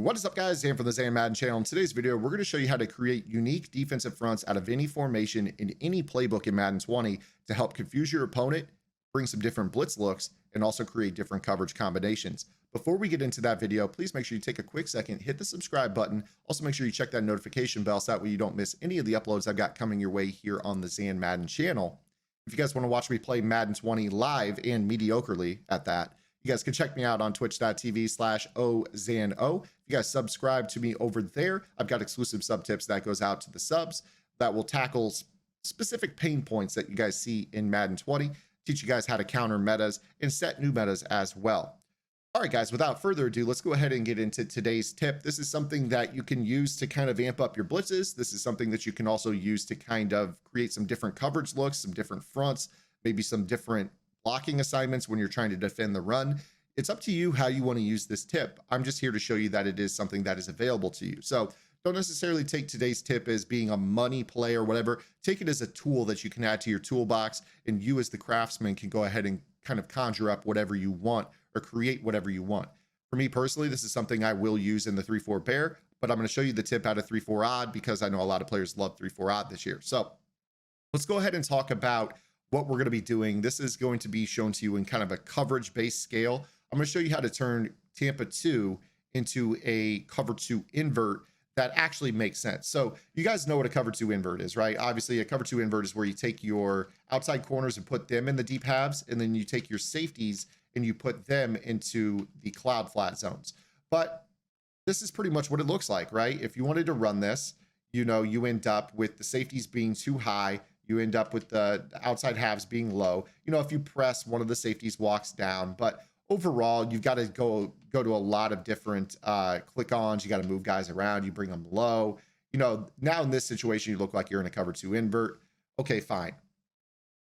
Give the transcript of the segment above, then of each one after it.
What is up, guys? Zan from the Madden channel. In today's video, we're going to show you how to create unique defensive fronts out of any formation in any playbook in Madden 20 to help confuse your opponent, bring some different blitz looks, and also create different coverage combinations. Before we get into that video, please make sure you take a quick second, hit the subscribe button. Also, make sure you check that notification bell so that way you don't miss any of the uploads I've got coming your way here on the Zan Madden channel. If you guys want to watch me play Madden 20 live and mediocrely at that, you guys can check me out on twitch.tv/OZANO. If you guys subscribe to me over there, I've got exclusive sub tips that goes out to the subs that will tackle specific pain points that you guys see in Madden 20, teach you guys how to counter metas and set new metas as well. All right, guys, without further ado, let's go ahead and get into today's tip. This is something that you can use to kind of amp up your blitzes. This is something that you can also use to kind of create some different coverage looks, some different fronts, maybe some different blocking assignments when you're trying to defend the run. It's up to you how you want to use this tip. I'm just here to show you that it is something that is available to you. So don't necessarily take today's tip as being a money play or whatever. Take it as a tool that you can add to your toolbox, and you as the craftsman can go ahead and kind of conjure up whatever you want or create whatever you want. For me personally, this is something I will use in the 3-4 bear, but I'm going to show you the tip out of 3-4 odd because I know a lot of players love 3-4 odd this year. So let's go ahead and talk about what we're going to be doing. This is going to be shown to you in kind of a coverage based scale. I'm going to show you how to turn Tampa 2 into a cover 2 invert that actually makes sense. So you guys know what a cover 2 invert is, right? Obviously a cover 2 invert is where you take your outside corners and put them in the deep halves, and then you take your safeties and you put them into the cloud flat zones. But this is pretty much what it looks like, right? If you wanted to run this, you know, you end up with the safeties being too high. You end up with the outside halves being low. You know, if you press, one of the safeties walks down. But overall, you've got to go to a lot of different click-ons. You got to move guys around. You bring them low. You know, now in this situation, you look like you're in a cover 2 invert. Okay, fine.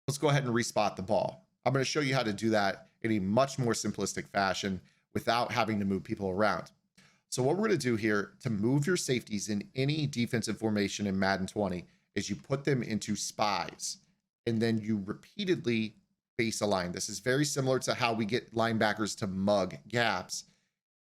Let's go ahead and respot the ball. I'm going to show you how to do that in a much more simplistic fashion without having to move people around. So what we're going to do here to move your safeties in any defensive formation in Madden 20 is you put them into spies, and then you repeatedly base align. This is very similar to how we get linebackers to mug gaps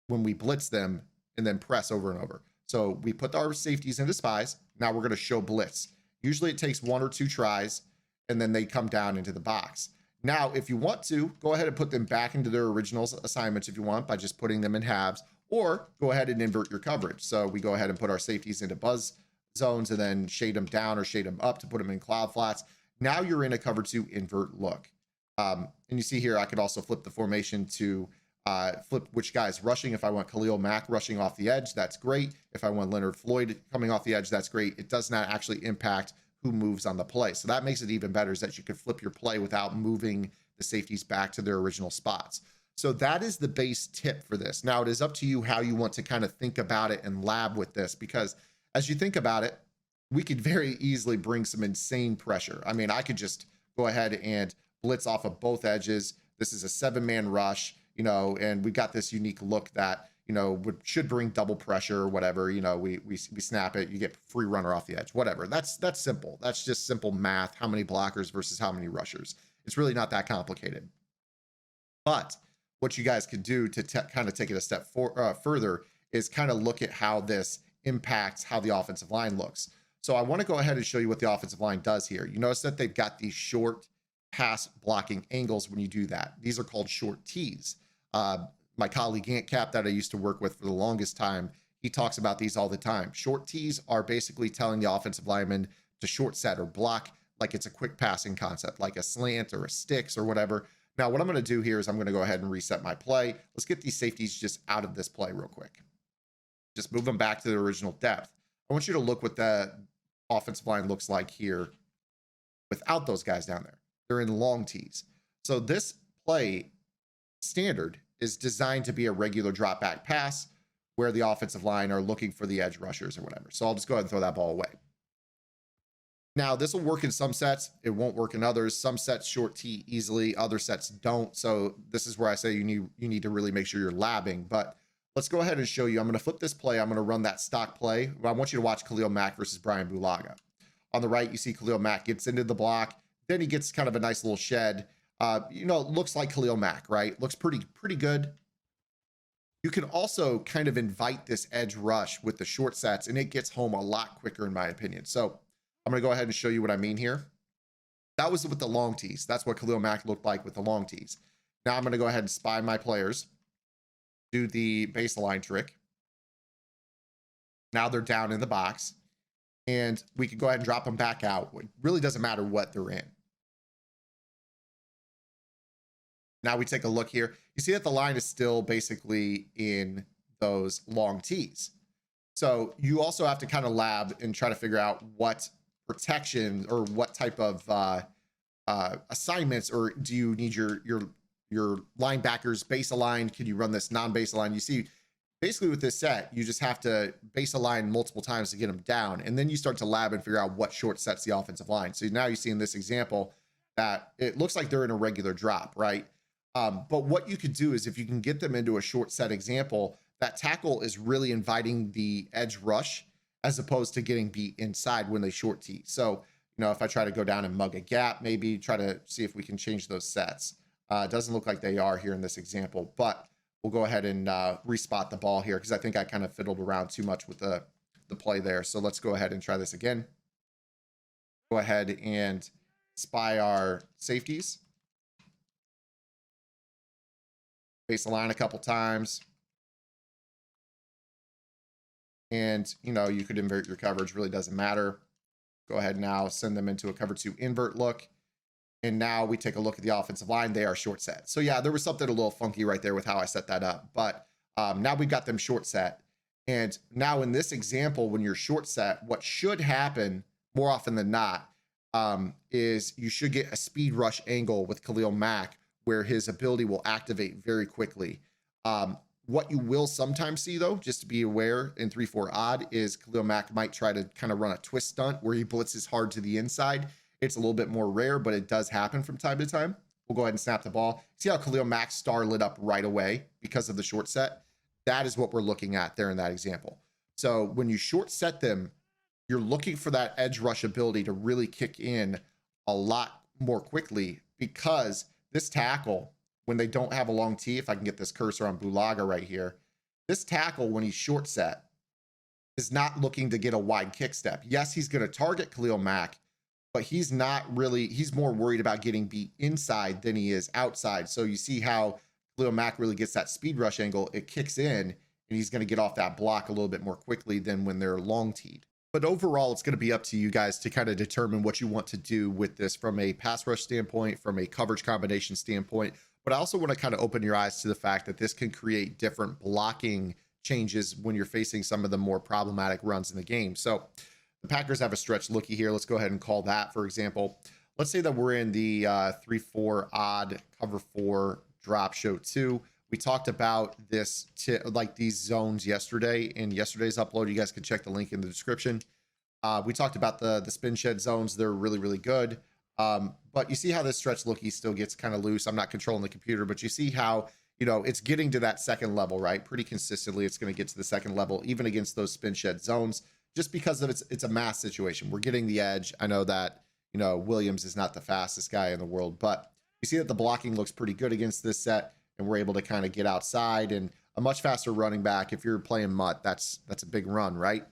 when we blitz them and then press over and over. So we put our safeties into spies. Now we're going to show blitz. Usually it takes 1 or 2 tries, and then they come down into the box. Now, if you want to, go ahead and put them back into their original assignments if you want by just putting them in halves, or go ahead and invert your coverage. So we go ahead and put our safeties into buzz zones and then shade them down or shade them up to put them in cloud flats. Now you're in a cover 2 invert look. And you see here, I could also flip the formation to flip which guy's rushing. If I want Khalil Mack rushing off the edge, that's great. If I want Leonard Floyd coming off the edge, that's great. It does not actually impact who moves on the play. So that makes it even better, is that you could flip your play without moving the safeties back to their original spots. So that is the base tip for this. Now it is up to you how you want to kind of think about it and lab with this, because as you think about it, we could very easily bring some insane pressure. I mean, I could just go ahead and blitz off of both edges. This is a 7-man rush, you know, and we got this unique look that, you know, should bring double pressure or whatever. You know, we snap it, you get free runner off the edge, whatever. That's simple. That's just simple math. How many blockers versus how many rushers? It's really not that complicated. But what you guys could do to kind of take it a step further is kind of look at how this impacts how the offensive line looks. So I want to go ahead and show you what the offensive line does here. You notice that they've got these short pass blocking angles when you do that. These are called short T's. My colleague Ant Cap that I used to work with for the longest time, he talks about these all the time. Short T's are basically telling the offensive lineman to short set or block like it's a quick passing concept, like a slant or a sticks or whatever. Now, what I'm going to do here is I'm going to go ahead and reset my play. Let's get these safeties just out of this play real quick. Just move them back to their original depth. I want you to look what the offensive line looks like here without those guys down there. They're in long T's. So this play standard is designed to be a regular drop back pass where the offensive line are looking for the edge rushers or whatever. So I'll just go ahead and throw that ball away. Now, this will work in some sets. It won't work in others. Some sets short T easily, other sets don't. So this is where I say you need to really make sure you're labbing. But let's go ahead and show you. I'm going to flip this play. I'm going to run that stock play. I want you to watch Khalil Mack versus Brian Bulaga. On the right, you see Khalil Mack gets into the block. Then he gets kind of a nice little shed. You know, it looks like Khalil Mack, right? Looks pretty good. You can also kind of invite this edge rush with the short sets, and it gets home a lot quicker, in my opinion. So I'm going to go ahead and show you what I mean here. That was with the long tees. That's what Khalil Mack looked like with the long tees. Now I'm going to go ahead and spy my players, do the baseline trick. Now they're down in the box, and we can go ahead and drop them back out. It really doesn't matter what they're in. Now we take a look here. You see that the line is still basically in those long tees. So you also have to kind of lab and try to figure out what protection or what type of assignments, or do you need your linebackers base aligned? Can you run this non-base aligned? You see, basically with this set, you just have to base align multiple times to get them down. And then you start to lab and figure out what short sets the offensive line. So now you see in this example that it looks like they're in a regular drop, right? But what you could do is if you can get them into a short set example, that tackle is really inviting the edge rush as opposed to getting beat inside when they short tee. So, you know, if I try to go down and mug a gap, maybe try to see if we can change those sets. It doesn't look like they are here in this example, but we'll go ahead and respot the ball here because I think I kind of fiddled around too much with the play there. So let's go ahead and try this again. Go ahead and spy our safeties. Base the line a couple times. And, you know, you could invert your coverage, really doesn't matter. Go ahead now, send them into a cover 2 invert look. And now we take a look at the offensive line. They are short set. So yeah, there was something a little funky right there with how I set that up. But now we've got them short set. And now in this example, when you're short set, what should happen more often than not is you should get a speed rush angle with Khalil Mack where his ability will activate very quickly. What you will sometimes see, though, just to be aware in 3-4 odd, is Khalil Mack might try to kind of run a twist stunt where he blitzes hard to the inside. It's a little bit more rare, but it does happen from time to time. We'll go ahead and snap the ball. See how Khalil Mack's star lit up right away because of the short set? That is what we're looking at there in that example. So when you short set them, you're looking for that edge rush ability to really kick in a lot more quickly because this tackle, when they don't have a long tee, if I can get this cursor on Bulaga right here, this tackle, when he's short set, is not looking to get a wide kick step. Yes, he's going to target Khalil Mack, but he's not really, he's more worried about getting beat inside than he is outside. So you see how Khalil Mack really gets that speed rush angle. It kicks in, and he's going to get off that block a little bit more quickly than when they're long teed. But overall, it's going to be up to you guys to kind of determine what you want to do with this from a pass rush standpoint, from a coverage combination standpoint. But I also want to kind of open your eyes to the fact that this can create different blocking changes when you're facing some of the more problematic runs in the game. So the Packers have a stretch looky here. Let's go ahead and call that, for example. Let's say that we're in the 3-4 odd cover 4 drop show 2. We talked about this, like these zones yesterday in yesterday's upload. You guys can check the link in the description. We talked about the spin shed zones. They're really, really good. But you see how this stretch looky still gets kind of loose. I'm not controlling the computer, but you see how, you know, it's getting to that second level, right? Pretty consistently, it's going to get to the second level, even against those spin shed zones, just because of it's a mass situation. We're getting the edge. I know that, you know, Williams is not the fastest guy in the world, but you see that the blocking looks pretty good against this set, and we're able to kind of get outside and a much faster running back. If you're playing Mutt, that's a big run, right?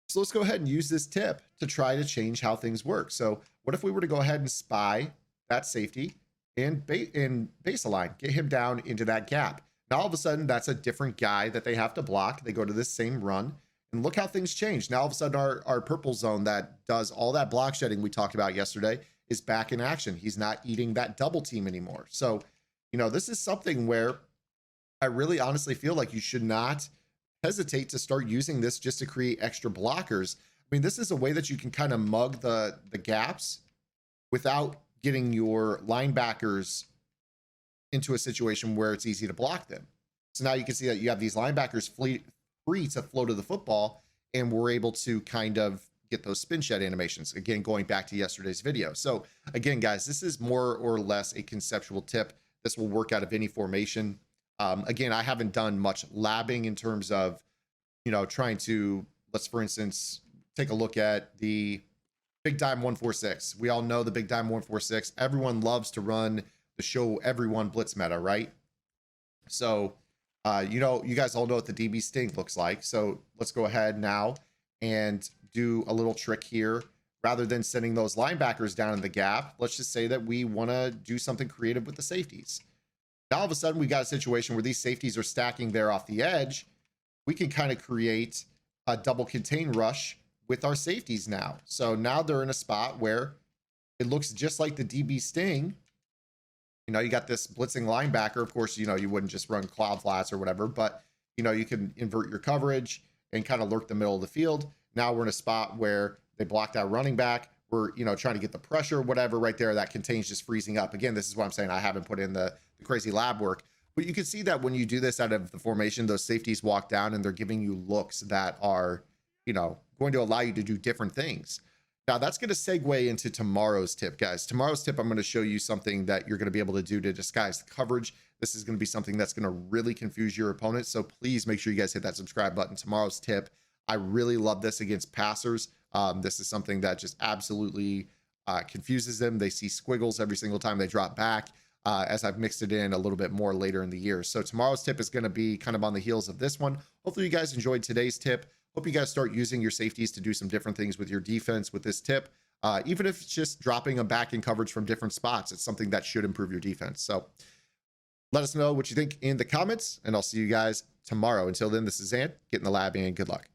So let's go ahead and use this tip to try to change how things work. So what if we were to go ahead and spy that safety and base align, get him down into that gap? Now all of a sudden that's a different guy that they have to block. They go to this same run, and look how things change. Now all of a sudden our purple zone that does all that block shedding we talked about yesterday is back in action. He's not eating that double team anymore. So, you know, this is something where I really honestly feel like you should not hesitate to start using this just to create extra blockers. I mean, this is a way that you can kind of mug the gaps without getting your linebackers into a situation where it's easy to block them. So now you can see that you have these linebackers free to flow to the football, and we're able to kind of get those spin shed animations. Again, going back to yesterday's video. So again, guys, this is more or less a conceptual tip. This will work out of any formation. Again, I haven't done much labbing in terms of, you know, trying to, let's for instance, take a look at the Big Dime 146. We all know the Big Dime 146. Everyone loves to run the show everyone blitz meta, right? So You guys all know what the DB sting looks like. So let's go ahead now and do a little trick here. Rather than sending those linebackers down in the gap, let's just say that we want to do something creative with the safeties. Now all of a sudden we got a situation where these safeties are stacking there off the edge. We can kind of create a double contain rush with our safeties now. So now they're in a spot where it looks just like the DB sting. You got this blitzing linebacker. Of course, you wouldn't just run cloud flats or whatever, but you can invert your coverage and kind of lurk the middle of the field. Now we're in a spot where they blocked out running back. We're, trying to get the pressure, whatever, right there. That contains just freezing up. Again, this is what I'm saying. I haven't put in the crazy lab work, but you can see that when you do this out of the formation, those safeties walk down and they're giving you looks that are, going to allow you to do different things. Now that's going to segue into tomorrow's tip, guys. Tomorrow's tip, I'm going to show you something that you're going to be able to do to disguise the coverage. This is going to be something that's going to really confuse your opponent. So please make sure you guys hit that subscribe button. Tomorrow's tip, I really love this against passers. This is something that just absolutely confuses them. They see squiggles every single time they drop back, as I've mixed it in a little bit more later in the year. So tomorrow's tip is going to be kind of on the heels of this one. Hopefully you guys enjoyed today's tip. Hope you guys start using your safeties to do some different things with your defense with this tip. Even if it's just dropping them back in coverage from different spots, it's something that should improve your defense. So let us know what you think in the comments, and I'll see you guys tomorrow. Until then, this is Zan. Get in the lab and good luck.